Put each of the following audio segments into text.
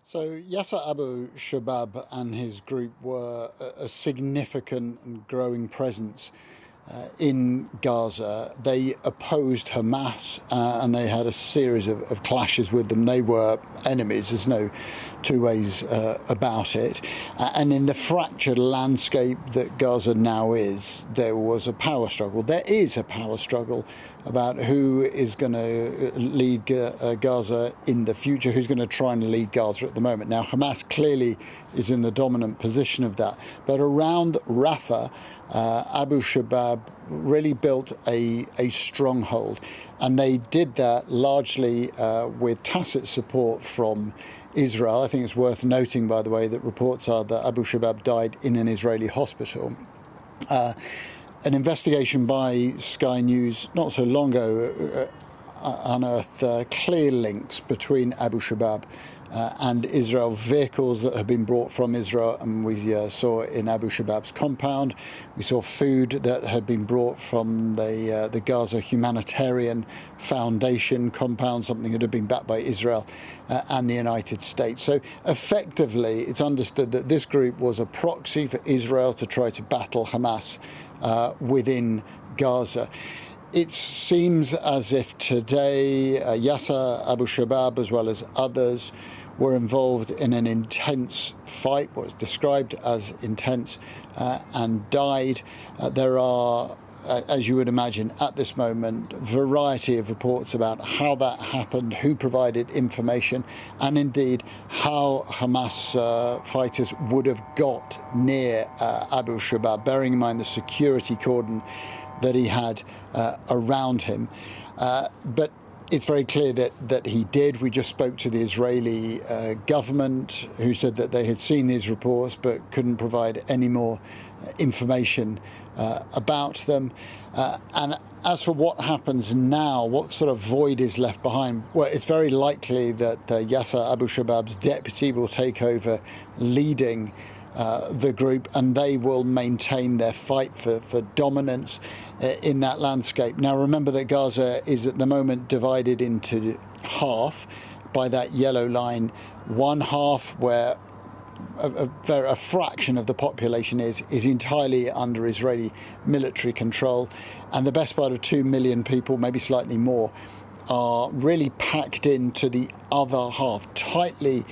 So Yasser Abu Shabab and his group were a significant and growing presence in Gaza. They opposed Hamas and they had a series of clashes with them. They were enemies, there's no two ways about it. And in the fractured landscape that Gaza now is, there was a power struggle. There is a power struggle about who is going to lead Gaza in the future, who's going to try and lead Gaza at the moment. Now, Hamas clearly is in the dominant position of that. But around Rafah, Abu Shabab really built a stronghold. And they did that largely with tacit support from Israel. I think it's worth noting, by the way, that reports are that Abu Shabab died in an Israeli hospital. An investigation by Sky News not so long ago unearthed clear links between Abu Shabab and Israel, vehicles that have been brought from Israel, and we saw in Abu Shabab's compound. We saw food that had been brought from the Gaza Humanitarian Foundation compound, something that had been backed by Israel and the United States. So effectively, it's understood that this group was a proxy for Israel to try to battle Hamas within Gaza. It seems as if today Yasser Abu Shabab, as well as others, were involved in an intense fight, what's described as intense, and died. There are, as you would imagine at this moment, a variety of reports about how that happened, who provided information, and indeed how Hamas fighters would have got near Abu Shabab, bearing in mind the security cordon that he had around him. But it's very clear that he did. We just spoke to the Israeli government, who said that they had seen these reports but couldn't provide any more information about them. And as for what happens now, what sort of void is left behind, well, it's very likely that Yasser Abu Shabab's deputy will take over leading the group, and they will maintain their fight for dominance in that landscape. Now, remember that Gaza is at the moment divided into half by that yellow line. One half, where a fraction of the population is entirely under Israeli military control, and the best part of 2 million people, maybe slightly more, are really packed into the other half, tightly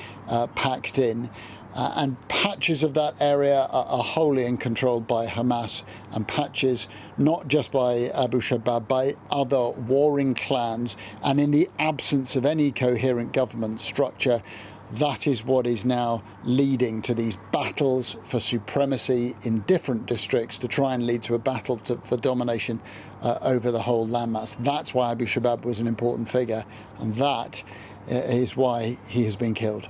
packed in. And patches of that area are wholly controlled by Hamas, and patches not just by Abu Shabab, by other warring clans. And in the absence of any coherent government structure, that is what is now leading to these battles for supremacy in different districts to try and lead to a battle for domination over the whole landmass. That's why Abu Shabab was an important figure, and that is why he has been killed.